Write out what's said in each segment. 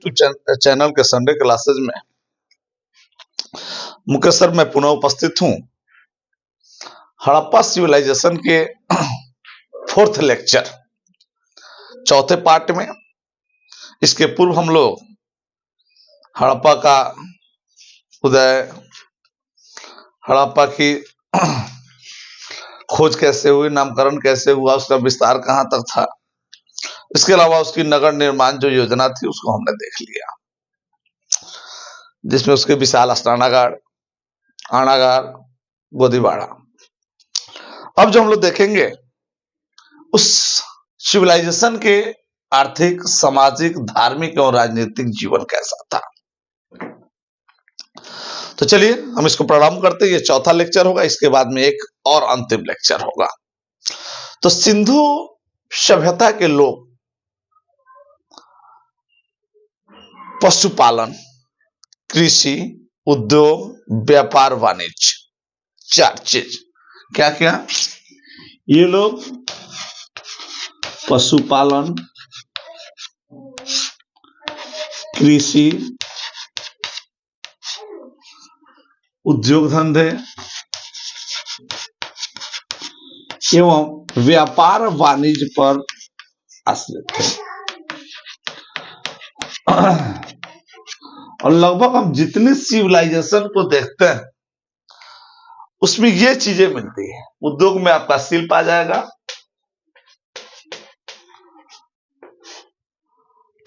YouTube channel के Sunday classes में Mukesh sir मैं पुनः उपस्थित हूं। हड़प्पा सिविलाइजेशन के फोर्थ लेक्चर चौथे पार्ट में। इसके पूर्व हम लोग हड़प्पा का उदय, हड़प्पा की खोज कैसे हुई, नामकरण कैसे हुआ, उसका विस्तार कहां तक था, इसके अलावा उसकी नगर निर्माण जो योजना थी उसको हमने देख लिया, जिसमें उसके विशाल स्नानागार, आनागार, गोदीबाड़ा। अब जो हम लोग देखेंगे उस सिविलाइजेशन के आर्थिक, सामाजिक, धार्मिक और राजनीतिक जीवन कैसा था। तो चलिए हम इसको प्रारंभ करते हैं। ये चौथा लेक्चर होगा, इसके बाद में एक और अंतिम लेक्चर होगा। तो सिंधु सभ्यता के लोग पशुपालन, कृषि, उद्योग, व्यापार, वाणिज्य, चार चीज। क्या क्या? ये लोग पशुपालन, कृषि, उद्योग धंधे एवं व्यापार वाणिज्य पर आश्रित थे। और लगभग हम जितने सिविलाइजेशन को देखते हैं उसमें ये चीजें मिलती है। उद्योग में आपका शिल्प आ जाएगा,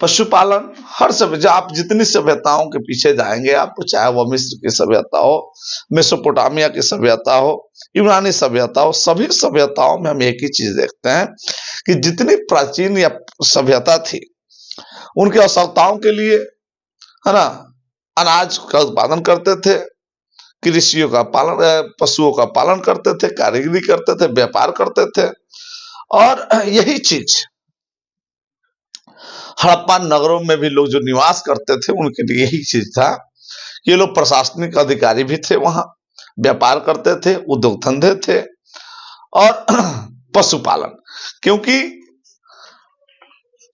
पशुपालन, हर सभ्यता, आप जितनी सभ्यताओं के पीछे जाएंगे आप, चाहे वह मिस्र की सभ्यता हो, मेसोपोटामिया की सभ्यता हो, यूनानी सभ्यता हो, सभी सभ्यताओं में हम एक ही चीज देखते हैं कि जितनी प्राचीन या सभ्यता थी उनकी आवश्यकताओं के लिए, है ना, अनाज का उत्पादन करते थे, कृषियों का पालन, पशुओं का पालन करते थे, कारीगरी करते थे, व्यापार करते थे। और यही चीज हड़प्पा नगरों में भी लोग जो निवास करते थे उनके लिए यही चीज था। ये लोग प्रशासनिक अधिकारी भी थे, वहां व्यापार करते थे, उद्योग धंधे थे और पशुपालन, क्योंकि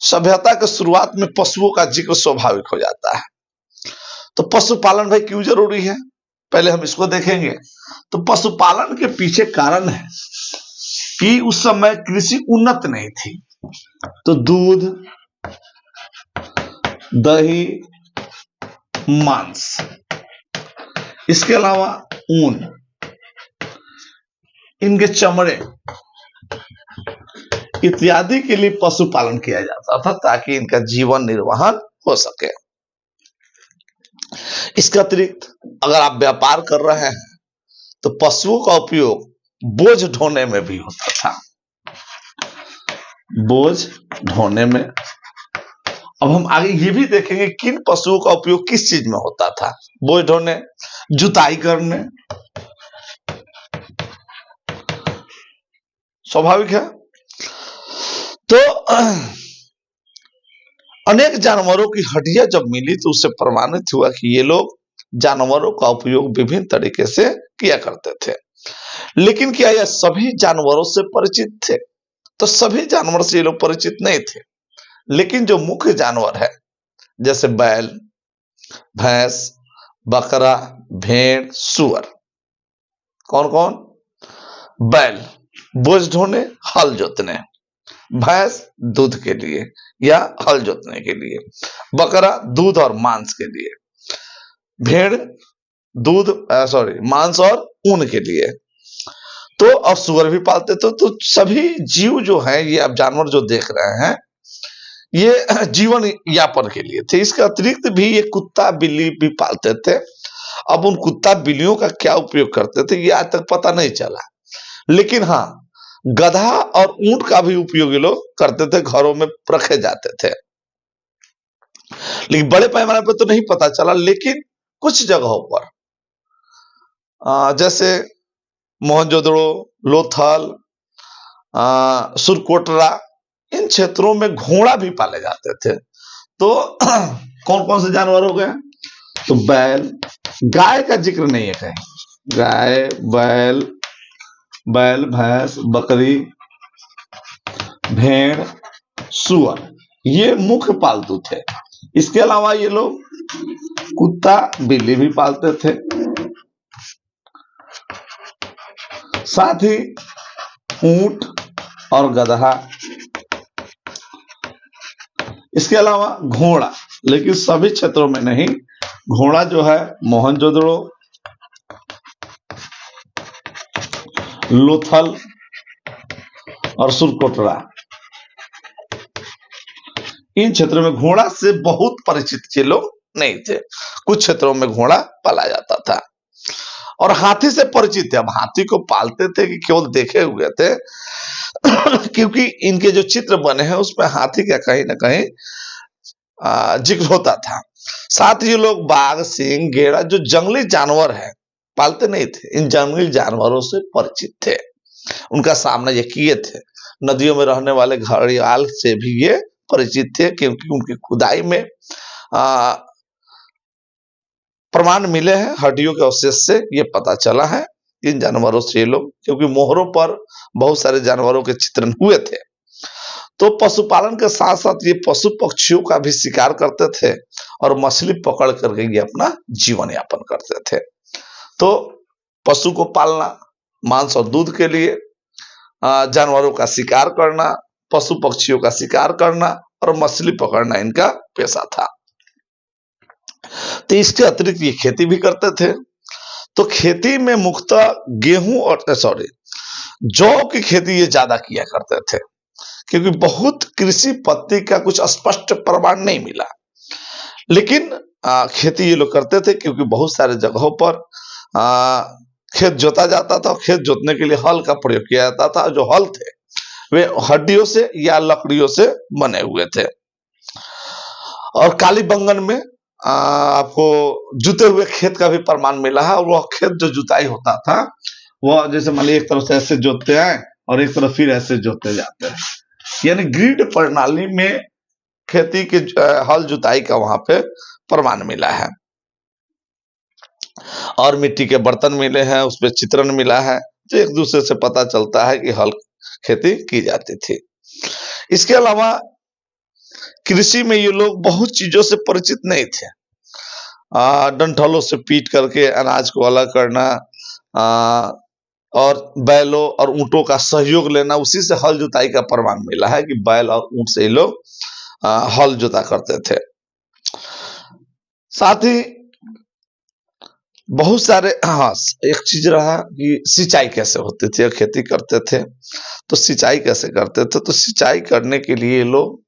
सभ्यता के शुरुआत में पशुओं का जिक्र स्वाभाविक हो जाता है। तो पशुपालन भाई क्यों जरूरी है, पहले हम इसको देखेंगे। तो पशुपालन के पीछे कारण है कि उस समय कृषि उन्नत नहीं थी, तो दूध, दही, मांस, इसके अलावा ऊन, इनके चमड़े इत्यादि के लिए पशुपालन किया जाता था ताकि इनका जीवन निर्वाहन हो सके। इसके अतिरिक्त अगर आप व्यापार कर रहे हैं तो पशुओं का उपयोग बोझ ढोने में भी होता था, बोझ ढोने में। अब हम आगे ये भी देखेंगे किन पशुओं का उपयोग किस चीज में होता था, बोझ ढोने, जुताई करने, स्वाभाविक है। तो अनेक जानवरों की हड्डियां जब मिली तो उससे प्रमाणित हुआ कि ये लोग जानवरों का उपयोग विभिन्न तरीके से किया करते थे। लेकिन क्या यह सभी जानवरों से परिचित थे? तो सभी जानवर से ये लोग परिचित नहीं थे, लेकिन जो मुख्य जानवर है जैसे बैल, भैंस, बकरा, भेड़, सुअर, कौन कौन? बैल बोझ ढोने, हल जोतने, भैंस दूध के लिए या हल जोतने के लिए, बकरा दूध और मांस के लिए, भेड़ दूध मांस और ऊन के लिए, तो अब सुअर भी पालते थे। तो सभी जीव जो हैं, ये आप जानवर जो देख रहे हैं, ये जीवन यापन के लिए थे। इसके अतिरिक्त भी ये कुत्ता बिल्ली भी पालते थे। अब उन कुत्ता बिल्लियों का क्या उपयोग करते थे ये आज तक पता नहीं चला, लेकिन हाँ, गधा और ऊंट का भी उपयोग ये लोग करते थे, घरों में रखे जाते थे, लेकिन बड़े पैमाने पर तो नहीं पता चला। लेकिन कुछ जगहों पर जैसे मोहनजोदड़ो, लोथल, सुरकोटरा, इन क्षेत्रों में घोड़ा भी पाले जाते थे। तो कौन कौन से जानवर हो गए? तो बैल, गाय का जिक्र नहीं है कहीं, गाय, बैल, भैंस, बकरी, भेड़, सुअर, ये मुख्य पालतू थे। इसके अलावा ये लोग कुत्ता बिल्ली भी पालते थे, साथ ही ऊंट और गधा, इसके अलावा घोड़ा, लेकिन सभी क्षेत्रों में नहीं। घोड़ा जो है मोहनजोदड़ो, लोथल और सुरकोटरा, इन क्षेत्रों में घोड़ा से बहुत परिचित ये लोग नहीं थे। कुछ क्षेत्रों में घोड़ा पाला जाता था और हाथी से परिचित थे। अब हाथी को पालते थे कि केवल देखे हुए थे क्योंकि इनके जो चित्र बने हैं उसमें हाथी का कहीं ना कहीं जिक्र होता था। साथ ही ये लोग बाघ, सिंह, गेड़ा जो जंगली जानवर है पालते नहीं थे, इन जंगली जानवरों से परिचित थे, उनका सामना ये किए थे। नदियों में रहने वाले घड़ियाल से भी ये परिचित थे क्योंकि उनकी खुदाई में प्रमाण मिले हैं, हड्डियों के अवशेष से ये पता चला है इन जानवरों से ये लोग, क्योंकि मोहरों पर बहुत सारे जानवरों के चित्रण हुए थे। तो पशुपालन के साथ साथ ये पशु पक्षियों का भी शिकार करते थे और मछली पकड़ करके ये अपना जीवन यापन करते थे। तो पशु को पालना, मांस और दूध के लिए जानवरों का शिकार करना, पशु पक्षियों का शिकार करना और मछली पकड़ना इनका पेशा था। तो इसके अतिरिक्त ये खेती भी करते थे। तो खेती में मुख्यतः गेहूं और जौ की खेती ये ज्यादा किया करते थे, क्योंकि बहुत कृषि पद्धति का कुछ स्पष्ट प्रमाण नहीं मिला, लेकिन खेती ये लोग करते थे क्योंकि बहुत सारे जगहों पर खेत जोता जाता था। खेत जोतने के लिए हल का प्रयोग किया जाता था। जो हल थे वे हड्डियों से या लकड़ियों से बने हुए थे। और कालीबंगन में आपको जुते हुए खेत का भी प्रमाण मिला है। और वह खेत जो जुताई होता था वह जैसे मान लीजिए एक तरफ से ऐसे जोतते हैं और एक तरफ फिर ऐसे जोतते जाते हैं, यानी ग्रिड प्रणाली में खेती के हल जुताई का वहां पे प्रमाण मिला है। और मिट्टी के बर्तन मिले हैं, उसपे चित्रण मिला है, तो एक दूसरे से पता चलता है कि हल खेती की जाती थी। इसके अलावा कृषि में ये लोग बहुत चीजों से परिचित नहीं थे। डंठलों से पीट करके अनाज को अलग करना और बैलों और ऊंटों का सहयोग लेना, उसी से हल जुताई का प्रमाण मिला है कि बैल और ऊंट से ये लोग हल जुता करते थे। साथ ही बहुत सारे एक चीज रहा कि सिंचाई कैसे होती थी, खेती करते थे तो सिंचाई कैसे करते थे। तो सिंचाई करने के लिए लोग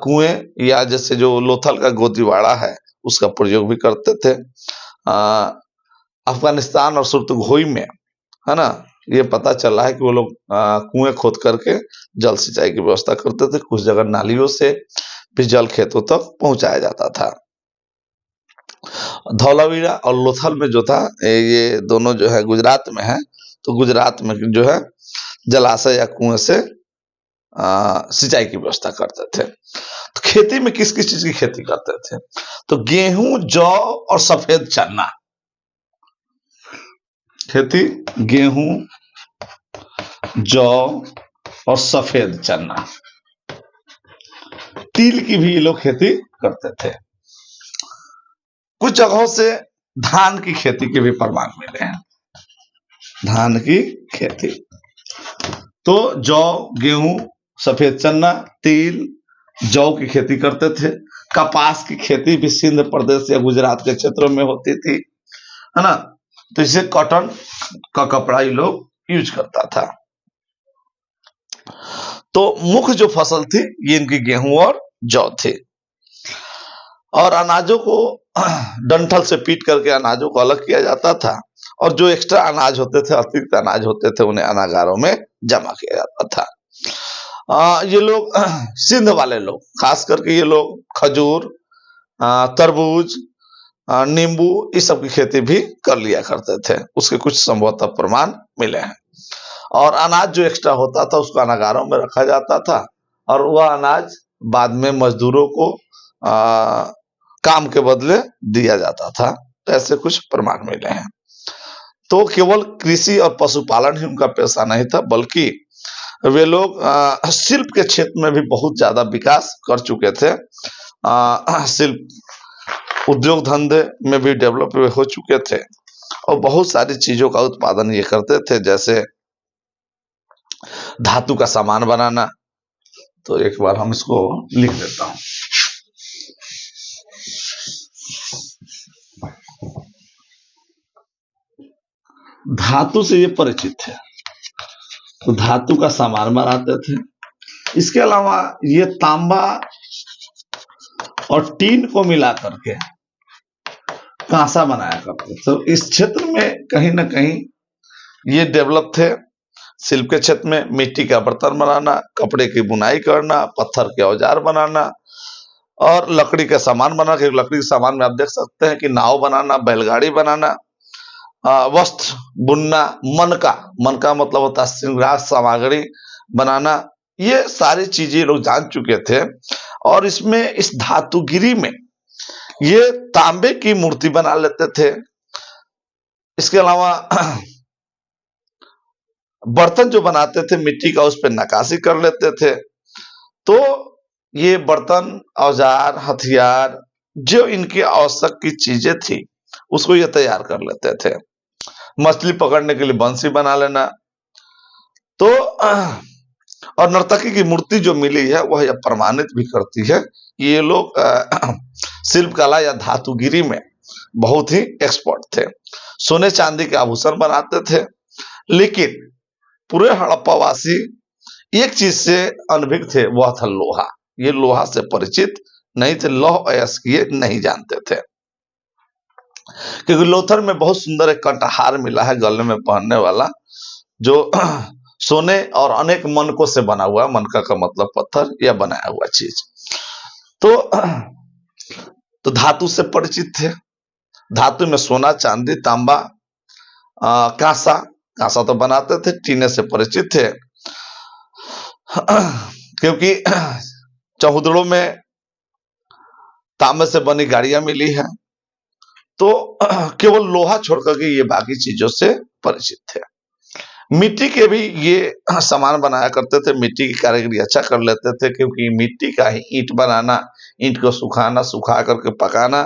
कुएं या जैसे जो लोथल का गोदीवाड़ा है उसका प्रयोग भी करते थे। अफगानिस्तान और सुरतगोई में है ना, ये पता चला है कि वो लोग कुएं खोद करके जल सिंचाई की व्यवस्था करते थे। कुछ जगह नालियों से भी जल खेतों तक पहुंचाया जाता था। धौलावीरा और लोथल में जो था, ये दोनों जो है गुजरात में है, तो गुजरात में जो है जलाशय या कुएं से सिंचाई की व्यवस्था करते थे। तो खेती में किस किस चीज की खेती करते थे, तो गेहूं, जौ और सफेद चना खेती, गेहूं, जौ और सफेद चना। तिल की भी ये लोग खेती करते थे। कुछ जगहों से धान की खेती के भी प्रमाण मिले हैं। धान की खेती तो जौ, गेहूं, सफेद चना, तिल, जौ की खेती करते थे। कपास की खेती भी सिंध प्रदेश या गुजरात के क्षेत्रों में होती थी, है ना, तो इसे कॉटन का कपड़ा ये लोग यूज करता था। तो मुख्य जो फसल थी ये इनकी गेहूं और जौ थी। और अनाजों को डंठल से पीट करके अनाजों को अलग किया जाता था और जो एक्स्ट्रा अनाज होते थे, अतिरिक्त अनाज होते थे, उन्हें अनागारों में जमा किया जाता था। ये लोग सिंध वाले लोग, खास करके ये लोग खजूर, तरबूज, नींबू, इस सब की खेती भी कर लिया करते थे। उसके कुछ संभवतः प्रमाण मिले हैं। और अनाज जो एक्स्ट्रा होता था उसको अनागारों में रखा जाता था और वह अनाज बाद में मजदूरों को काम के बदले दिया जाता था। तो ऐसे कुछ प्रमाण मिले हैं। तो केवल कृषि और पशुपालन ही उनका पेशा नहीं था, बल्कि वे लोग शिल्प के क्षेत्र में भी बहुत ज्यादा विकास कर चुके थे। शिल्प उद्योग धंधे में भी डेवलप हो चुके थे और बहुत सारी चीजों का उत्पादन ये करते थे, जैसे धातु का सामान बनाना। तो एक बार हम इसको लिख देता हूं। धातु से ये परिचित थे, तो धातु का सामान बनाते थे। इसके अलावा ये तांबा और टीन को मिला करके कांसा बनाया करते थे। तो इस क्षेत्र में कहीं ना कहीं ये डेवलप थे। शिल्प के क्षेत्र में मिट्टी का बर्तन बनाना, कपड़े की बुनाई करना, पत्थर के औजार बनाना और लकड़ी का सामान बनाना। लकड़ी के सामान में आप देख सकते हैं कि नाव बनाना, बैलगाड़ी बनाना, वस्त्र बुनना, मनका मतलब होता है श्रृंगार सामग्री बनाना। ये सारी चीजें लोग जान चुके थे। और इसमें इस धातुगिरी में ये तांबे की मूर्ति बना लेते थे। इसके अलावा बर्तन जो बनाते थे मिट्टी का, उस पर नक्काशी कर लेते थे। तो ये बर्तन, औजार, हथियार, जो इनकी आवश्यक की चीजें थी उसको ये तैयार कर लेते थे। मछली पकड़ने के लिए बंसी बना लेना। तो और नर्तकी की मूर्ति जो मिली है वह यह प्रमाणित भी करती है कि ये लोग शिल्प कला या धातुगिरी में बहुत ही एक्सपर्ट थे। सोने चांदी के आभूषण बनाते थे। लेकिन पूरे हड़प्पावासी एक चीज से अनभिज्ञ थे, वह था लोहा। ये लोहा से परिचित नहीं थे, लौह अयस्क ये नहीं जानते थे। क्योंकि लोथर में बहुत सुंदर एक कंठहार मिला है गले में पहनने वाला, जो सोने और अनेक मनकों से बना हुआ, मनका का मतलब पत्थर या बनाया हुआ चीज। तो धातु से परिचित थे। धातु में सोना, चांदी, तांबा, कांसा तो बनाते थे। टीने से परिचित थे क्योंकि चौहुदड़ों में तांबे से बनी गाड़ियां मिली है। तो केवल लोहा छोड़कर के ये बाकी चीजों से परिचित थे। मिट्टी के भी ये सामान बनाया करते थे। मिट्टी की कारीगरी अच्छा कर लेते थे, क्योंकि मिट्टी का ही ईंट बनाना, ईंट को सुखाना, सुखा करके पकाना,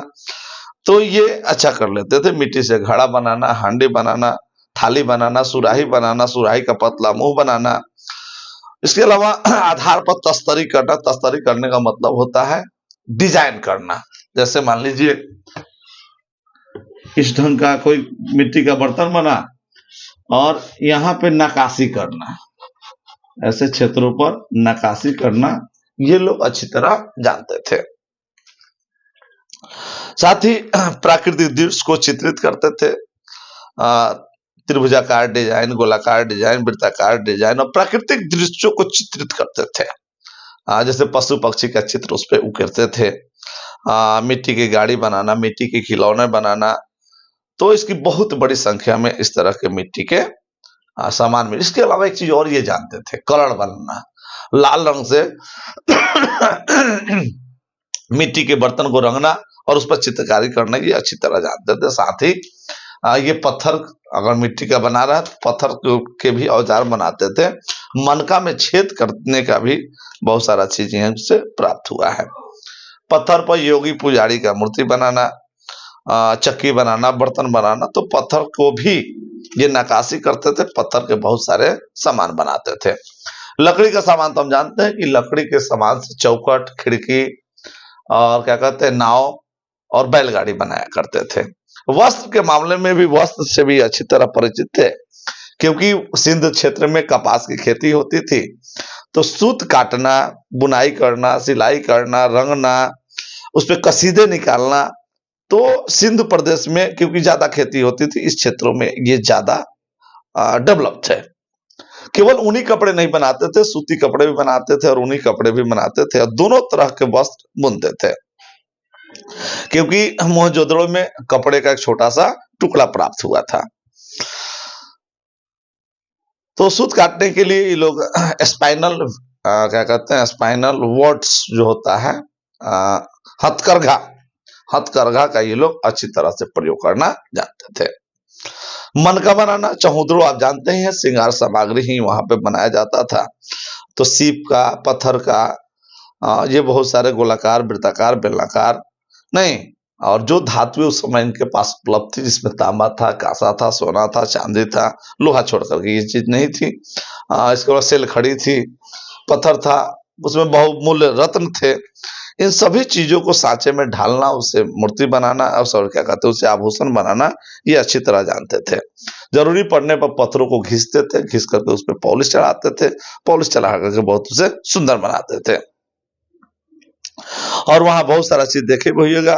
तो ये अच्छा कर लेते थे। मिट्टी से घड़ा बनाना, हांडी बनाना, थाली बनाना, सुराही बनाना, सुराही का पतला मुंह बनाना। इसके अलावा आधार पर तस्तरी करना। तस्तरी करने का मतलब होता है डिजाइन करना। जैसे मान लीजिए इस ढंग का कोई मिट्टी का बर्तन बना और यहाँ पे नक्काशी करना, ऐसे क्षेत्रों पर नक्काशी करना, ये लोग अच्छी तरह जानते थे। साथ ही प्राकृतिक दृश्य को चित्रित करते थे। त्रिभुजाकार डिजाइन, गोलाकार डिजाइन, वृत्ताकार डिजाइन और प्राकृतिक दृश्यों को चित्रित करते थे। जैसे पशु पक्षी का चित्र उस पर उकेरते थे। मिट्टी की गाड़ी बनाना, मिट्टी के खिलौने बनाना। तो इसकी बहुत बड़ी संख्या में इस तरह के मिट्टी के सामान में। इसके अलावा एक चीज और ये जानते थे, कलर बनाना। लाल रंग से मिट्टी के बर्तन को रंगना और उस पर चित्रकारी करना, ये अच्छी तरह जानते थे। साथ ही ये पत्थर अगर मिट्टी का बना रहा है तो पत्थर के भी औजार बनाते थे। मनका में छेद करने का भी बहुत सारा चीजें उससे प्राप्त हुआ है। पत्थर पर योगी पुजारी का मूर्ति बनाना, चक्की बनाना, बर्तन बनाना। तो पत्थर को भी ये नक्काशी करते थे, पत्थर के बहुत सारे सामान बनाते थे। लकड़ी का सामान तो हम जानते हैं कि लकड़ी के सामान से चौखट, खिड़की और क्या कहते हैं नाव और बैलगाड़ी बनाया करते थे। वस्त्र के मामले में भी वस्त्र से भी अच्छी तरह परिचित थे, क्योंकि सिंध क्षेत्र में कपास की खेती होती थी। तो सूत काटना, बुनाई करना, सिलाई करना, रंगना, उस पर कसीदे निकालना, तो सिंध प्रदेश में क्योंकि ज्यादा खेती होती थी, इस क्षेत्रों में ये ज्यादा डेवलप थे। केवल ऊनी कपड़े नहीं बनाते थे, सूती कपड़े भी बनाते थे और ऊनी कपड़े भी बनाते थे और दोनों तरह के वस्त्र बुनते थे। क्योंकि मोहनजोदड़ो में कपड़े का एक छोटा सा टुकड़ा प्राप्त हुआ था। तो सूत काटने के लिए ये लोग स्पाइनल क्या कहते हैं, स्पाइनल वर्ड्स जो होता है, हथकरघा का ये लोग अच्छी तरह से प्रयोग करना जानते थे। मन का बनाना, चहुद्रो आप जानते ही हैं, श्रृंगार सामग्री ही वहां पे बनाया जाता था। तो सीप का, पत्थर का, ये बहुत सारे गोलाकार, वृत्ताकार, बेलनाकार, नहीं, और जो धातु उस समय इनके पास उपलब्ध थी, जिसमें तांबा था, कांसा था, सोना था, चांदी था, लोहा छोड़ करके ये चीज नहीं थी। इसके बाद सेल खड़ी थी, पत्थर था, उसमें बहुमूल्य रत्न थे। इन सभी चीजों को सांचे में ढालना, उसे मूर्ति बनाना और क्या कहते हैं, उसे आभूषण बनाना, ये अच्छी तरह जानते थे। जरूरी पड़ने पर पत्थरों को घिसते थे, घिस करके उस पर पॉलिश चढ़ाते थे, पॉलिश चढ़ा करके बहुत उसे सुंदर बनाते थे। और वहां बहुत सारा चीज देखे भी होइएगा,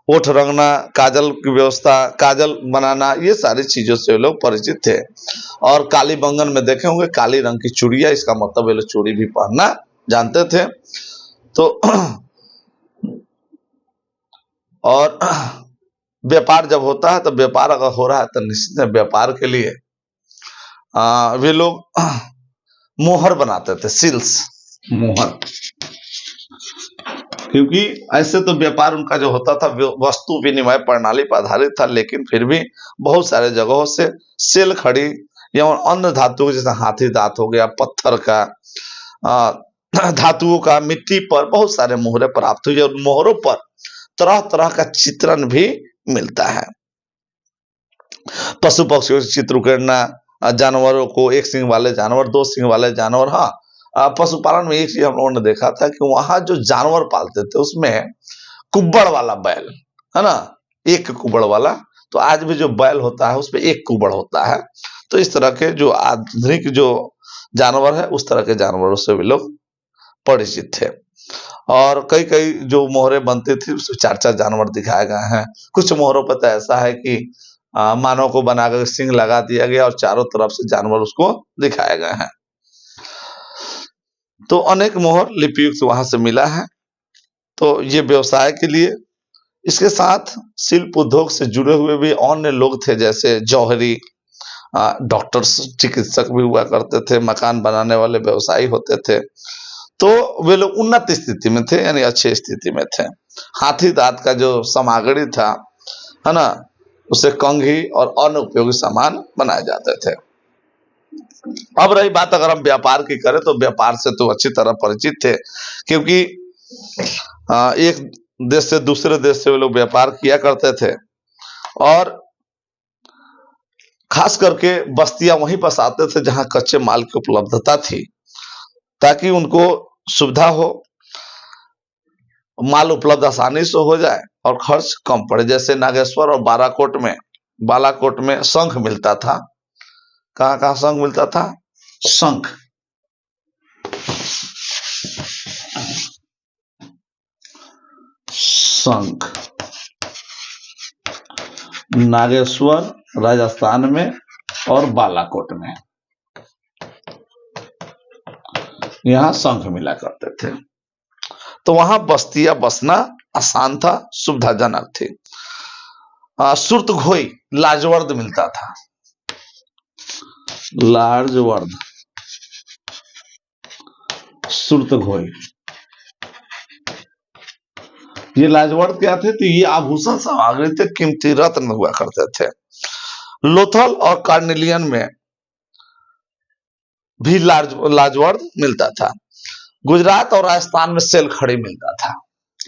ओठ रंगना, काजल की व्यवस्था, काजल बनाना, ये सारी चीजों से लोग परिचित थे। और काली बंगन में देखे होंगे काली रंग की चूड़िया, इसका मतलब ये लोग चूड़ी भी पहनना जानते थे। तो और व्यापार जब होता है, तो व्यापार अगर हो रहा है तो निश्चित व्यापार के लिए वे लोग मोहर बनाते थे, सील्स, मोहर। क्योंकि ऐसे तो व्यापार उनका जो होता था वस्तु विनिमय प्रणाली पर आधारित था, लेकिन फिर भी बहुत सारे जगहों से सेल खड़ी या अन्य धातुओं जैसे हाथी दांत हो गया, पत्थर का, धातुओं का, मिट्टी पर बहुत सारे मोहरे प्राप्त हुए। और मोहरों पर तरह तरह का चित्रण भी मिलता है। पशु पक्षियों से चित्र उकेरना, जानवरों को, एक सिंह वाले जानवर, दो सिंह वाले जानवर। हाँ, पशुपालन में एक चीज हम लोगों ने देखा था कि वहां जो जानवर पालते थे उसमें कुब्बड़ वाला बैल, है ना, एक कुब्बड़ वाला। तो आज भी जो बैल होता है उसमें एक कुब्बड़ होता है। तो इस तरह के जो आधुनिक जो जानवर है, उस तरह के जानवरों से भी लोग परिचित थे। और कई कई जो मोहरे बनती थी उसमें चार चार जानवर दिखाए गए हैं। कुछ मोहरों पर तो ऐसा है कि मानव को बनाकर सिंह लगा दिया गया और चारों तरफ से जानवर उसको दिखाए गए हैं। तो अनेक मोहर लिपियुक्त वहां से मिला है। तो ये व्यवसाय के लिए, इसके साथ शिल्प उद्योग से जुड़े हुए भी अन्य लोग थे, जैसे जौहरी, डॉक्टर्स, चिकित्सक भी हुआ करते थे, मकान बनाने वाले व्यवसायी होते थे। तो वे लोग उन्नत स्थिति में थे, यानी अच्छी स्थिति में थे। हाथी दांत का जो सामग्री था, है ना, उसे कंघी और अन्य उपयोगी सामान बनाए जाते थे। अब रही बात अगर हम व्यापार की करें, तो व्यापार से तो अच्छी तरह परिचित थे, क्योंकि एक देश से दूसरे देश से वे लोग व्यापार किया करते थे। और खास करके बस्तियां वहीं बसाते थे जहां कच्चे माल की उपलब्धता थी, ताकि उनको सुविधा हो, माल उपलब्ध आसानी से हो जाए और खर्च कम पड़े। जैसे नागेश्वर और बालाकोट में शंख मिलता था। कहाँ कहाँ शंख मिलता था? शंख, शंख नागेश्वर राजस्थान में और बालाकोट में, यहां शंख मिला करते थे। तो वहां बस्तियां बसना आसान था, सुविधाजनक थी। सुर्त घोई, लाजवर्द मिलता था, लाजवर्द, सुर्त घोई। ये लाजवर्द क्या थे? तो ये आभूषण सामग्री थे, कीमती रत्न हुआ करते थे। लोथल और कार्नेलियन में भी लाजवर्द मिलता था। गुजरात और राजस्थान में सेल खड़ी मिलता था।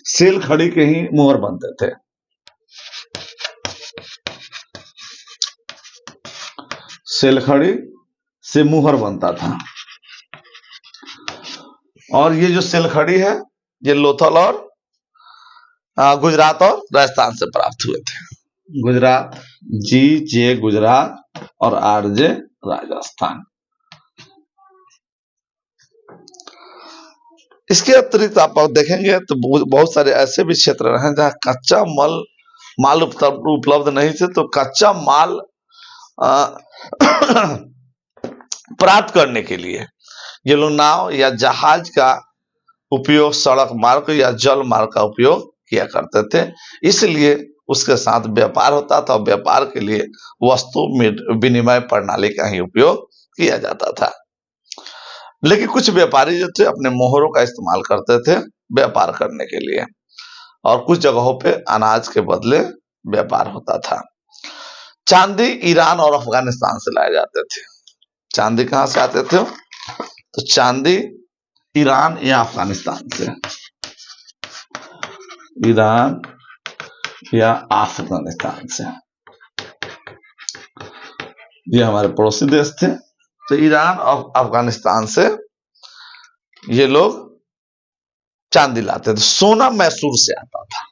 सेल खड़ी के ही मोहर बनते थे। सेल खड़ी से मुहर बनता था। और ये जो सेल खड़ी है, ये लोथल और गुजरात और राजस्थान से प्राप्त हुए थे। गुजरात, जे गुजरात और जे राजस्थान। इसके अतिरिक्त आप देखेंगे तो बहुत सारे ऐसे भी क्षेत्र हैं जहां कच्चा माल उपलब्ध नहीं थे। तो कच्चा माल प्राप्त करने के लिए ये लोग नाव या जहाज का उपयोग, सड़क मार्ग या जल मार्ग का उपयोग किया करते थे। इसलिए उसके साथ व्यापार होता था। व्यापार के लिए वस्तु विनिमय प्रणाली का ही उपयोग किया जाता था। लेकिन कुछ व्यापारी जो थे अपने मोहरों का इस्तेमाल करते थे व्यापार करने के लिए, और कुछ जगहों पे अनाज के बदले व्यापार होता था। चांदी ईरान और अफगानिस्तान से लाए जाते थे। चांदी कहां से आते थे? तो चांदी ईरान या अफगानिस्तान से, ईरान या अफगानिस्तान से। ये हमारे पड़ोसी देश थे, तो ईरान और अफगानिस्तान से ये लोग चांदी लाते थे। सोना मैसूर से आता था,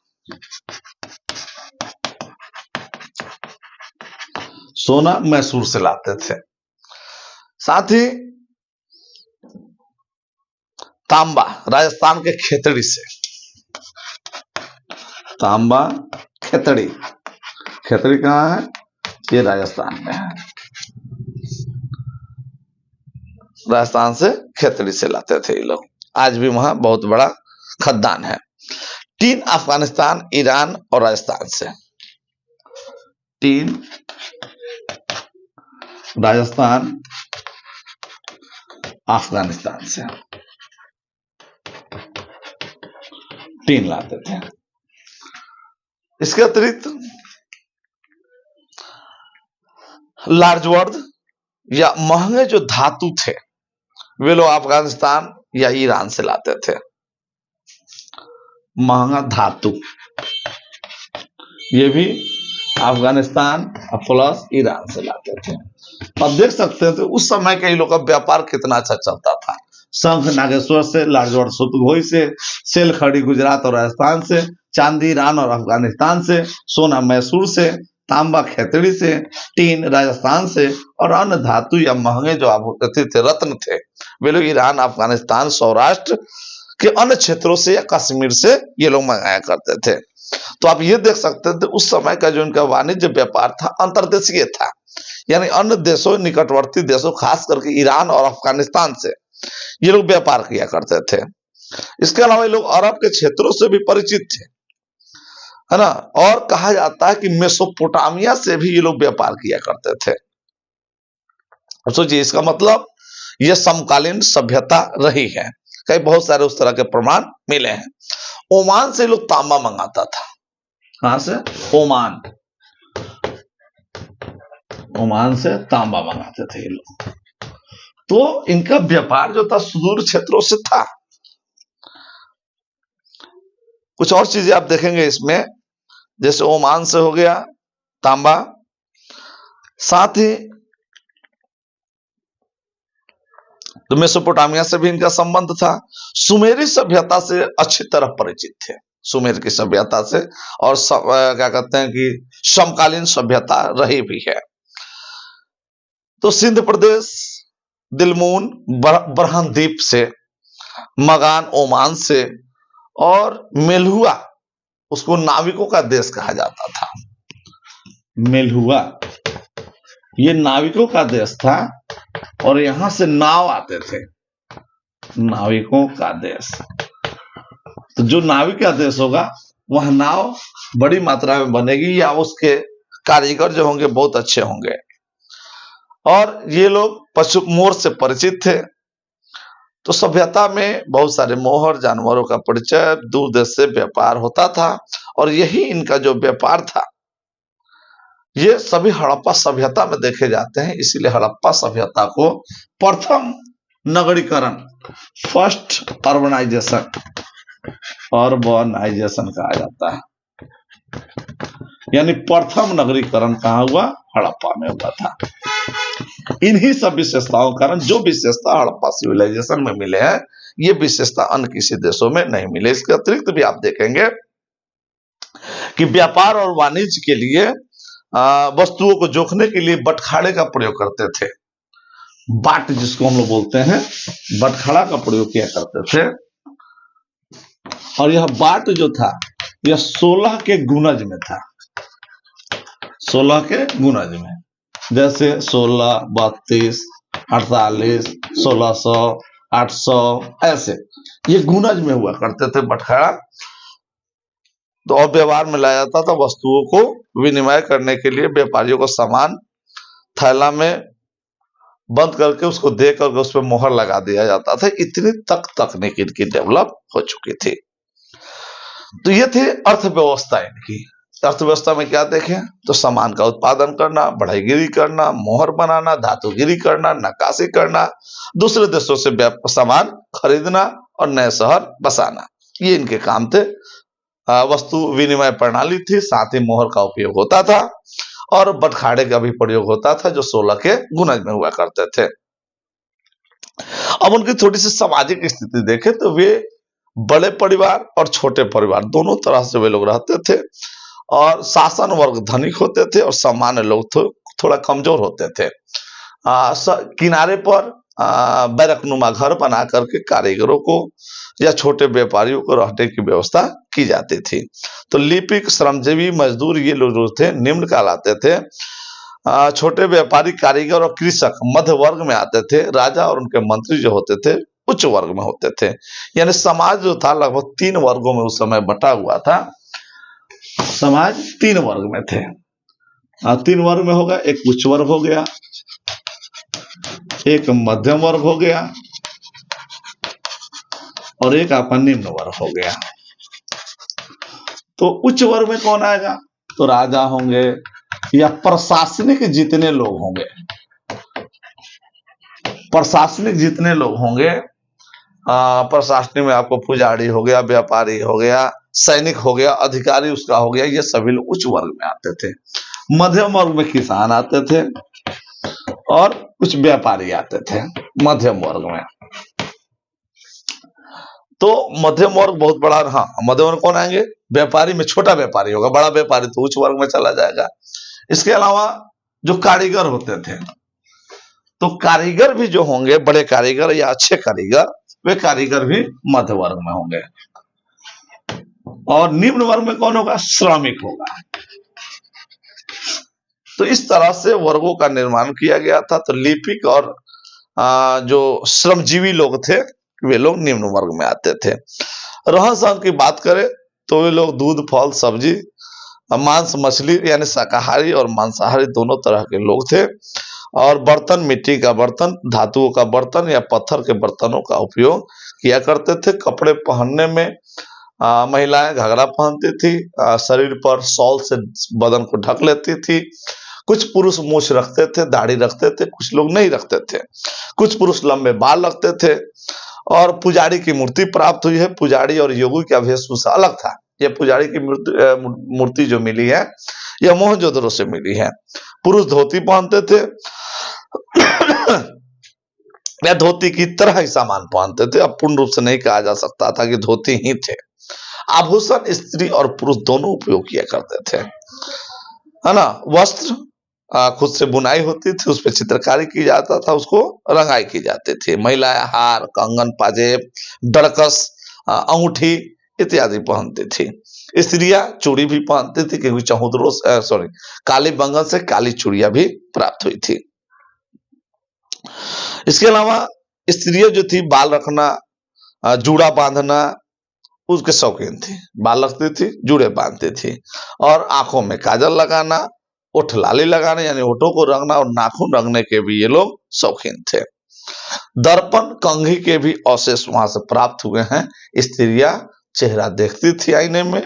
सोना मैसूर से लाते थे। साथ ही तांबा राजस्थान के खेतड़ी से, तांबा खेतड़ी, खेतड़ी कहां है? ये राजस्थान में है। राजस्थान से खेतड़ी से लाते थे ये लोग। आज भी वहां बहुत बड़ा खदान है। टीन अफगानिस्तान, ईरान और राजस्थान से, टीन राजस्थान, अफगानिस्तान से टीन लाते थे। इसके अतिरिक्त लार्जवर्ड या महंगे जो धातु थे वे लोग अफगानिस्तान या ईरान से लाते थे। महंगा धातु ये भी अफगानिस्तान प्लस ईरान से लाते थे। अब देख सकते हैं तो उस समय के लोग का व्यापार कितना अच्छा चलता था। शंख नागेश्वर से, लार्जवर्ड सुतगोई से, सेल खड़ी गुजरात और राजस्थान से, चांदी ईरान और अफगानिस्तान से, सोना मैसूर से, तांबा खेतड़ी से, टीन राजस्थान से और अन्य धातु या महंगे जो आभूषण थे, रत्न थे, वे लोग ईरान, अफगानिस्तान, सौराष्ट्र के अन्य क्षेत्रों से या कश्मीर से ये लोग मंगाया करते थे। तो आप ये देख सकते थे उस समय का जो इनका वाणिज्य व्यापार था अंतर्देशीय था, यानी अन्य देशों, निकटवर्ती देशों, खास करके ईरान और अफगानिस्तान से ये लोग व्यापार किया करते थे। इसके अलावा ये लोग अरब के क्षेत्रों से भी परिचित थे, है ना। और कहा जाता है कि मेसोपोटामिया से भी ये लोग व्यापार किया करते थे। अब सोचिए, इसका मतलब ये समकालीन सभ्यता रही है। कई बहुत सारे उस तरह के प्रमाण मिले हैं। ओमान से लोग तांबा मंगाता था। कहां से? ओमान, ओमान से तांबा मंगाते थे ये लोग। तो इनका व्यापार जो था सुदूर क्षेत्रों से था। कुछ और चीजें आप देखेंगे इसमें, जैसे ओमान से हो गया तांबा, साथ ही तो मेसोपोटामिया से भी इनका संबंध था। सुमेरी सभ्यता से अच्छी तरह परिचित थे, सुमेर की सभ्यता से, और क्या कहते हैं कि समकालीन सभ्यता रही भी है। तो सिंध प्रदेश, दिलमून बरहनदीप से, मगान ओमान से, और मेलहुआ, उसको नाविकों का देश कहा जाता था। मेलहुआ ये नाविकों का देश था और यहां से नाव आते थे, नाविकों का देश। तो जो नाविक का देश होगा वह नाव बड़ी मात्रा में बनेगी या उसके कारीगर जो होंगे बहुत अच्छे होंगे। और ये लोग पशु मोर से परिचित थे। तो सभ्यता में बहुत सारे मोहर, जानवरों का परिचय, दूर देश से व्यापार होता था। और यही इनका जो व्यापार था ये सभी हड़प्पा सभ्यता में देखे जाते हैं। इसीलिए हड़प्पा सभ्यता को प्रथम नगरीकरण, फर्स्ट अर्बनाइजेशन, अर्बनाइजेशन कहा जाता है। यानी प्रथम नगरीकरण कहाँ हुआ? हड़प्पा में हुआ था। इन्हीं सब विशेषताओं के कारण जो विशेषता हड़प्पा सिविलाइजेशन में मिले हैं ये विशेषता अन्य किसी देशों में नहीं मिले। इसके अतिरिक्त भी आप देखेंगे कि व्यापार और वाणिज्य के लिए वस्तुओं को जोखने के लिए बटखाड़े का प्रयोग करते थे। बाट जिसको हम लोग बोलते हैं, बटखड़ा का प्रयोग किया करते थे। और यह बाट जो था यह 16 के गुणज में था, 16 के गुणज में, जैसे 16, 32, 48, 1600, 800, ऐसे ये गुणज में हुआ करते थे बटखड़ा। तो और व्यवहार में लाया जाता था। वस्तुओं को विनिमय करने के लिए व्यापारियों को सामान थैला में बंद करके उसको दे करके उस पर मोहर लगा दिया जाता था। इतनी तकनीक इनकी डेवलप हो चुकी थी। तो ये थी अर्थव्यवस्था इनकी। अर्थव्यवस्था में क्या देखें तो सामान का उत्पादन करना, बढ़ईगिरी करना, मोहर बनाना, धातुगिरी करना, नक्काशी करना, दूसरे देशों से सामान खरीदना और नए शहर बसाना, ये इनके काम थे। वस्तु विनिमय प्रणाली थी, साथ ही मोहर का उपयोग होता था और बटखाड़े का भी प्रयोग होता था जो 16 के गुणज में हुआ करते थे। अब उनकी थोड़ी सी सामाजिक स्थिति देखें तो वे बड़े परिवार और छोटे परिवार दोनों तरह से वे लोग रहते थे और शासन वर्ग धनिक होते थे और सामान्य लोग थोड़ा कमजोर होते थे। किनारे पर बैरकनुमा घर बना करके कारीगरों को या छोटे व्यापारियों को रहने की व्यवस्था की जाती थी। तो लिपिक, श्रमजीवी, मजदूर ये लोग जो थे निम्न कहलाते थे। छोटे व्यापारी, कारीगर और कृषक मध्य वर्ग में आते थे। राजा और उनके मंत्री जो होते थे उच्च वर्ग में होते थे। यानी समाज जो था लगभग 3 वर्गों में उस समय बटा हुआ था। समाज 3 वर्ग में थे। 3 वर्ग में होगा, एक उच्च वर्ग हो गया, एक मध्यम वर्ग हो गया और एक आपका निम्न वर्ग हो गया। तो उच्च वर्ग में कौन आएगा? तो राजा होंगे या प्रशासनिक जितने लोग होंगे, प्रशासनिक जितने लोग होंगे, प्रशासनिक में आपको पुजारी हो गया, व्यापारी हो गया, सैनिक हो गया, अधिकारी उसका हो गया, ये सभी लोग उच्च वर्ग में आते थे। मध्यम वर्ग में किसान आते थे और कुछ व्यापारी आते थे मध्यम वर्ग में। तो मध्यम वर्ग बहुत बड़ा। हाँ, मध्यम वर्ग कौन आएंगे? व्यापारी में छोटा व्यापारी होगा, बड़ा व्यापारी तो उच्च वर्ग में चला जाएगा। इसके अलावा जो कारीगर होते थे, तो कारीगर भी जो होंगे, बड़े कारीगर या अच्छे कारीगर, वे कारीगर भी मध्य वर्ग में होंगे। और निम्न वर्ग में कौन होगा? श्रमिक होगा। तो इस तरह से वर्गों का निर्माण किया गया था। तो लिपिक और जो श्रमजीवी लोग थे वे लोग निम्न वर्ग में आते थे। रहन सहन की बात करें तो वे लोग दूध, फल, सब्जी, मांस, मछली यानी शाकाहारी और मांसाहारी दोनों तरह के लोग थे। और बर्तन, मिट्टी का बर्तन, धातुओं का बर्तन या पत्थर के बर्तनों का उपयोग किया करते थे। कपड़े पहनने में महिलाएं घाघरा पहनती थी, शरीर पर शॉल से बदन को ढक लेती थी। कुछ पुरुष मूछ रखते थे, दाढ़ी रखते थे, कुछ लोग नहीं रखते थे। कुछ पुरुष लंबे बाल रखते थे। और पुजारी की मूर्ति प्राप्त हुई है। पुजारी और योगी का वेशभूषा अलग था। यह पुजारी की मूर्ति जो मिली है यह मोहनजोदड़ो से मिली है। पुरुष धोती पहनते थे या धोती की तरह ही सामान पहनते थे। अब पूर्ण रूप से नहीं कहा जा सकता था कि धोती ही थे। आभूषण स्त्री और पुरुष दोनों उपयोग किया करते थे, है ना। वस्त्र खुद से बुनाई होती थी, उस पर चित्रकारी की जाता था, उसको रंगाई की जाती थी। महिलाएं हार, कंगन, पाजेब, डरकस, अंगूठी इत्यादि पहनती थी। स्त्रियां चूड़ी भी पहनती थी क्योंकि चौहदरों काली बंगन से काली चूड़ियां भी प्राप्त हुई थी। इसके अलावा स्त्रियां जो थी बाल रखना, जूड़ा बांधना उसके शौकीन थी। बाल रखती थी, जूड़े बांधती थी। और आंखों में काजल लगाना, ओठ लाली लगाने यानी ओठों को रंगना और नाखून रंगने के भी ये लोग शौकीन थे। दर्पण, कंघी के भी अवशेष वहां से प्राप्त हुए हैं। स्त्रियां चेहरा देखती थी आईने में,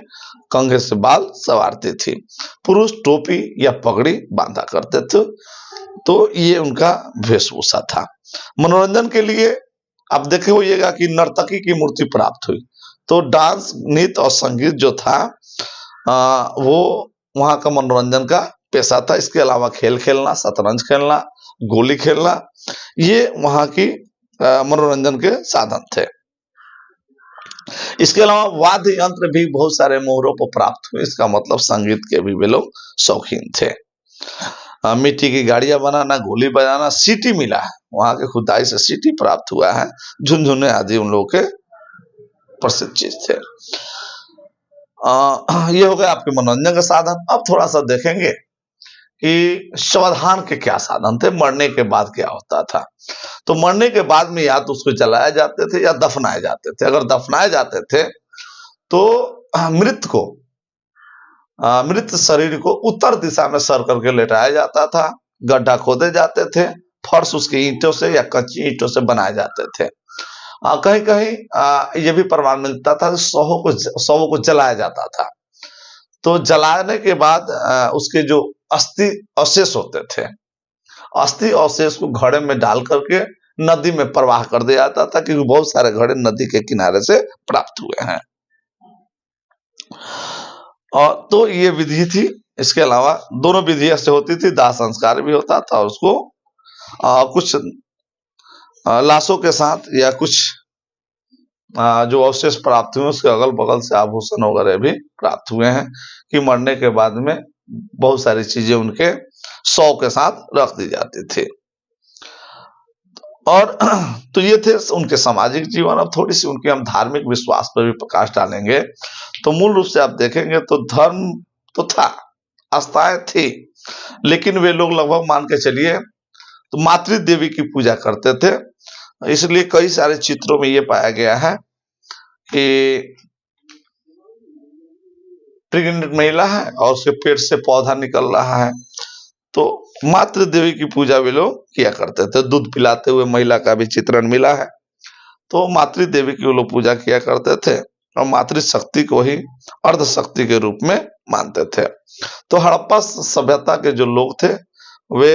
कंघे से बाल संवारती थी। पुरुष टोपी या पगड़ी बांधा करते थे। तो ये उनका वेशभूषा था। मनोरंजन के लिए आप देखे होइएगा कि नर्तकी की मूर्ति प्राप्त हुई। तो डांस, नृत्य और संगीत जो था वो वहां का मनोरंजन का पेशा था। इसके अलावा खेल खेलना, शतरंज खेलना, गोली खेलना, ये वहां की मनोरंजन के साधन थे। इसके अलावा वाद्य यंत्र भी बहुत सारे मोहरों पर प्राप्त हुए। इसका मतलब संगीत के भी वे लोग शौकीन थे। मिट्टी की गाड़ियां बनाना, गोली बजाना, सीटी मिला है, वहां के खुदाई से सीटी प्राप्त हुआ है। झुनझुने आदि उन लोगों के प्रसिद्ध चीज थे। ये हो गया आपके मनोरंजन का साधन। अब थोड़ा सा देखेंगे कि समाधान के क्या साधन थे, मरने के बाद क्या होता था। तो मरने के बाद में या तो उसको जलाए जाते थे या दफनाए जाते थे। अगर दफनाए जाते थे तो मृत शरीर को उत्तर दिशा में सर करके लेटाया जाता था। गड्ढा खोदे जाते थे, फर्श उसके ईंटों से या कच्ची ईंटों से बनाए जाते थे। कहीं कहीं यह भी प्रमाण मिलता था शवों को जलाया जाता था। तो जलाने के बाद उसके जो अस्थि अवशेष होते थे, अस्थि अवशेष को घड़े में डाल करके नदी में प्रवाह कर दिया जाता था, क्योंकि बहुत सारे घड़े नदी के किनारे से प्राप्त हुए हैं। और तो ये विधि थी। इसके अलावा दोनों विधि ऐसे होती थी, दाह संस्कार भी होता था और उसको कुछ लाशों के साथ या कुछ जो अवशेष प्राप्त हुए उसके अगल बगल से आभूषण वगैरह भी प्राप्त हुए हैं, कि मरने के बाद में बहुत सारी चीजें उनके शव के साथ रख दी जाती थी। और तो ये थे उनके सामाजिक जीवन। अब थोड़ी सी उनके हम धार्मिक विश्वास पर भी प्रकाश डालेंगे। तो मूल रूप से आप देखेंगे तो धर्म तो था, आस्थाएं थी, लेकिन वे लोग लगभग मान के चलिए तो मातृ देवी की पूजा करते थे। इसलिए कई सारे चित्रों में ये पाया गया है कि प्रेग्नेंट महिला है और उसके पेट से पौधा निकल रहा है, तो मातृ देवी की पूजा वे लोग किया करते थे। दूध पिलाते हुए महिला का भी चित्रण मिला है। तो मातृ देवी की वो लोग पूजा किया करते थे और मातृ शक्ति को ही अर्ध शक्ति के रूप में मानते थे। तो हड़प्पा सभ्यता के जो लोग थे वे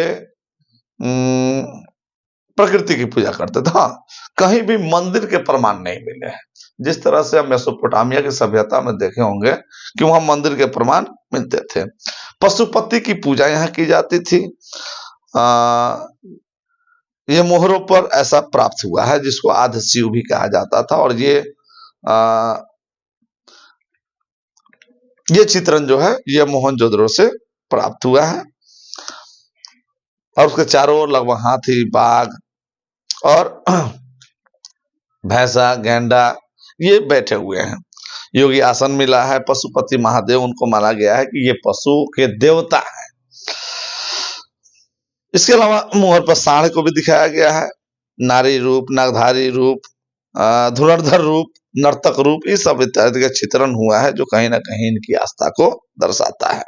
प्रकृति की पूजा करते थे। हाँ, कहीं भी मंदिर के प्रमाण नहीं मिले हैं। जिस तरह से हम मेसोपोटामिया की सभ्यता में देखे होंगे कि वहां मंदिर के प्रमाण मिलते थे। पशुपति की पूजा यहाँ की जाती थी। ये मोहरों पर ऐसा प्राप्त हुआ है, जिसको आध शिव भी कहा जाता था। और ये चित्रण जो है ये मोहनजोदड़ो से प्राप्त हुआ है। और उसके चारों ओर लगभग हाथी, बाघ और भैंसा, गैंडा ये बैठे हुए हैं। योगी आसन मिला है। पशुपति महादेव उनको माना गया है कि ये पशु के देवता है। इसके अलावा मोहर पर सांड को भी दिखाया गया है। नारी रूप, नागधारी रूप, धुरंधर रूप, नर्तक रूप, ये सब इत्यादि का चित्रण हुआ है, जो कहीं ना कहीं इनकी आस्था को दर्शाता है।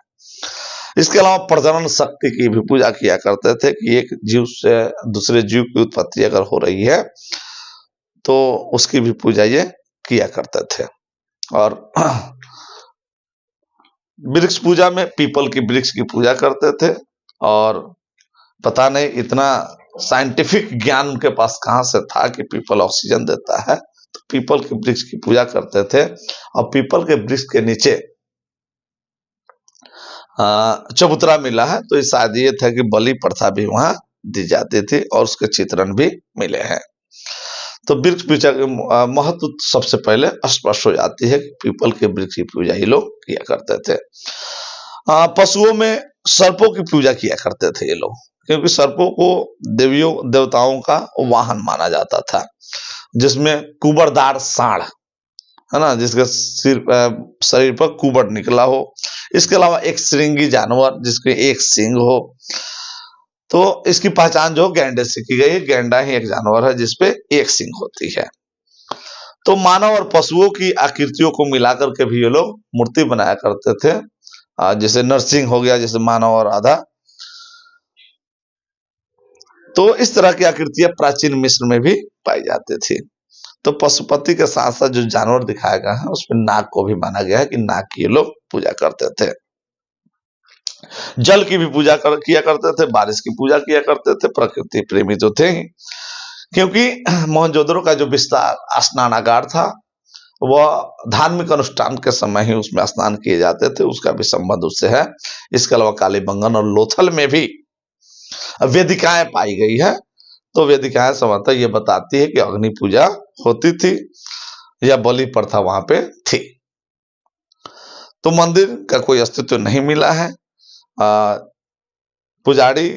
इसके अलावा प्रजनन शक्ति की भी पूजा किया करते थे कि एक जीव से दूसरे जीव की उत्पत्ति अगर हो रही है तो उसकी भी पूजा ये किया करते थे। और वृक्ष पूजा में पीपल की वृक्ष की पूजा करते थे। और पता नहीं इतना साइंटिफिक ज्ञान उनके पास कहां से था कि पीपल ऑक्सीजन देता है, तो पीपल के वृक्ष की पूजा करते थे। और पीपल के वृक्ष के नीचे चबूतरा मिला है, तो शायद ये था कि बलि प्रथा भी वहां दी जाती थी और उसके चित्रण भी मिले हैं। तो वृक्ष पूजा के महत्व सबसे पहले स्पष्ट हो जाती है कि पीपल के वृक्ष की पूजा ही लोग किया करते थे। पशुओं में सर्पों की पूजा किया करते थे ये लोग, क्योंकि सर्पों को देवियों देवताओं का वाहन माना जाता था, जिसमें कुबड़दार सांड है ना, जिसके शरीर पर कुबड़ निकला हो। इसके अलावा एक श्रृंगी जानवर जिसके एक सींग हो। तो इसकी पहचान जो गैंडे से की गई है। गैंडा ही एक जानवर है जिसपे एक सींग होती है। तो मानव और पशुओं की आकृतियों को मिलाकर के भी ये लोग मूर्ति बनाया करते थे। जैसे नरसिंह हो गया, जैसे मानव और आधा। तो इस तरह की आकृतियां प्राचीन मिस्र में भी पाई जाती थी। तो पशुपति के साथ साथ जो जानवर दिखाया गया है उसमें नाग को भी माना गया है कि नाग की ये लोग पूजा करते थे। जल की भी पूजा किया करते थे, बारिश की पूजा किया करते थे। प्रकृति प्रेमी तो थे ही, क्योंकि मोहनजोदड़ो का जो विस्तार स्नानागार था वह धार्मिक अनुष्ठान के समय ही उसमें स्नान किए जाते थे, उसका भी संबंध उससे है। इसके अलावा कालीबंगन और लोथल में भी वेदिकाएं पाई गई है। तो वेदिकाएं संभवतः ये बताती है कि अग्नि पूजा होती थी या बलि प्रथा वहां पे थी। तो मंदिर का कोई अस्तित्व नहीं मिला है। पुजारी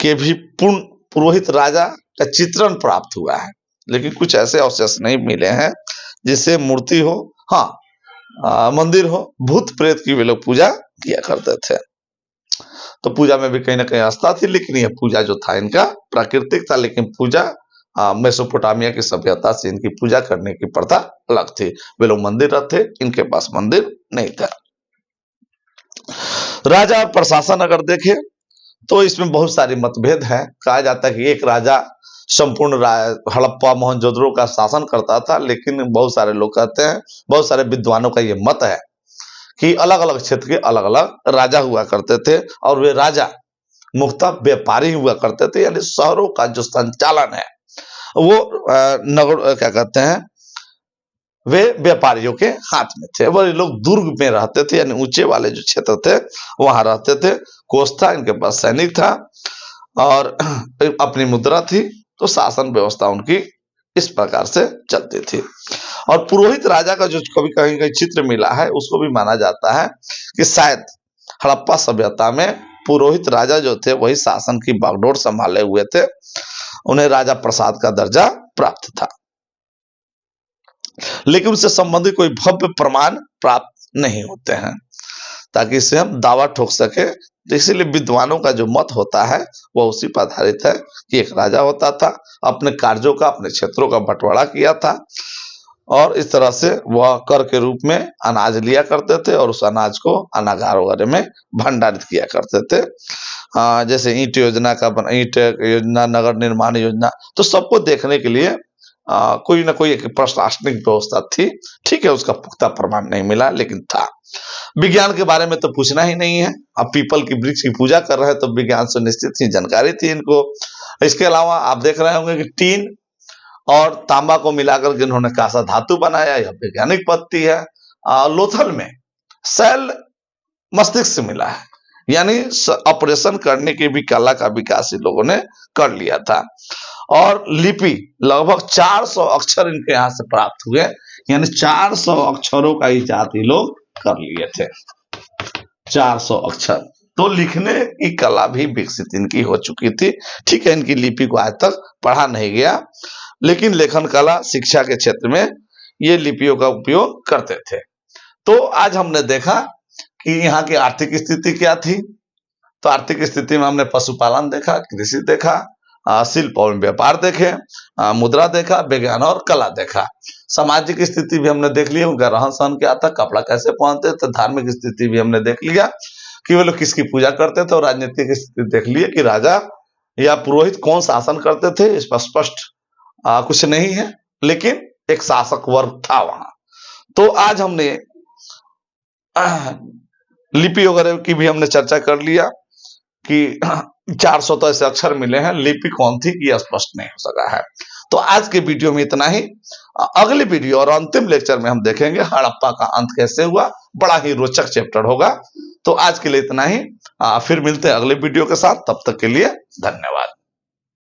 के भी पूर्ण पुरोहित राजा का चित्रण प्राप्त हुआ है, लेकिन कुछ ऐसे अवशेष नहीं मिले हैं जिससे मूर्ति हो, हाँ मंदिर हो। भूत प्रेत की वे लोग पूजा किया करते थे। तो पूजा में भी कहीं ना कहीं आस्था थी, लेकिन यह पूजा जो था इनका प्राकृतिक था। लेकिन पूजा मेसोपोटामिया की सभ्यता से इनकी पूजा करने की प्रथा अलग थी। वे लोग मंदिर रखते, इनके पास मंदिर नहीं था। राजा और प्रशासन अगर देखें तो इसमें बहुत सारी मतभेद है। कहा जाता है कि एक राजा संपूर्ण हड़प्पा मोहनजोदड़ो का शासन करता था, लेकिन बहुत सारे लोग कहते हैं, बहुत सारे विद्वानों का यह मत है कि अलग अलग क्षेत्र के अलग अलग राजा हुआ करते थे और वे राजा मुख्यतः व्यापारी हुआ करते थे, यानी शहरों का जो संचालन है वो नगर क्या कहते हैं, वे व्यापारियों के हाथ में थे। वो लोग दुर्ग में रहते थे, यानी ऊंचे वाले जो क्षेत्र थे वहां रहते थे। कोष था, इनके पास सैनिक था और अपनी मुद्रा थी, तो शासन व्यवस्था उनकी इस प्रकार से चलती थी। और पुरोहित राजा का जो कभी कहीं कहीं चित्र मिला है, उसको भी माना जाता है कि शायद हड़प्पा सभ्यता में पुरोहित राजा जो थे वही शासन की बागडोर संभाले हुए थे, उन्हें राजा प्रसाद का दर्जा प्राप्त था, लेकिन उससे संबंधित कोई भव्य प्रमाण प्राप्त नहीं होते हैं ताकि इसे हम दावा ठोक सके। तो इसीलिए विद्वानों का जो मत होता है वह उसी पर आधारित है कि एक राजा होता था, अपने कार्यों का, अपने क्षेत्रों का बंटवारा किया था और इस तरह से वह कर के रूप में अनाज लिया करते थे और उस अनाज को अनागार वगैरह में भंडारित किया करते थे। जैसे ईंट योजना का ईंट योजना, नगर निर्माण योजना, तो सबको देखने के लिए कोई ना कोई एक प्रशासनिक व्यवस्था थी। ठीक है, उसका पुख्ता प्रमाण नहीं मिला, लेकिन था। विज्ञान के बारे में तो पूछना ही नहीं है। अब पीपल की वृक्ष की पूजा कर रहे हैं तो विज्ञान से निश्चित ही जानकारी थी इनको। इसके अलावा आप देख रहे होंगे कि टीन और तांबा को मिलाकर के इन्होंने कांसा धातु बनाया, यह वैज्ञानिक पद्धति है। लोथल में सेल मस्तिष्क से मिला है, यानी ऑपरेशन करने की भी कला का विकास इन लोगों ने कर लिया था। और लिपि लगभग 400 अक्षर इनके यहाँ से प्राप्त हुए, यानी 400 अक्षरों का इजाद ये लोग कर लिए थे। 400 अक्षर, तो लिखने की कला भी विकसित इनकी हो चुकी थी। ठीक है, इनकी लिपि को आज तक पढ़ा नहीं गया, लेकिन लेखन कला, शिक्षा के क्षेत्र में ये लिपियों का उपयोग करते थे। तो आज हमने देखा कि यहाँ की आर्थिक स्थिति क्या थी। तो आर्थिक स्थिति में हमने पशुपालन देखा, कृषि देखा, शिल्प और व्यापार देखे, मुद्रा देखा, विज्ञान और कला देखा। सामाजिक स्थिति भी हमने देख लिया, उनका रहन सहन क्या था, कपड़ा कैसे पहनते थे। धार्मिक स्थिति भी हमने देख लिया कि वे लोग किसकी पूजा करते थे। और राजनीतिक स्थिति देख लिए कि राजा या पुरोहित कौन शासन करते थे। इस पर स्पष्ट कुछ नहीं है, लेकिन एक शासक वर्ग था वहां। तो आज हमने लिपि वगैरह की भी हमने चर्चा कर लिया कि 400 तो ऐसे अक्षर मिले हैं, लिपि कौन थी ये स्पष्ट नहीं हो सका है। तो आज के वीडियो में इतना ही। अगले वीडियो और अंतिम लेक्चर में हम देखेंगे हड़प्पा का अंत कैसे हुआ। बड़ा ही रोचक चैप्टर होगा। तो आज के लिए इतना ही। फिर मिलते हैं अगले वीडियो के साथ, तब तक के लिए धन्यवाद।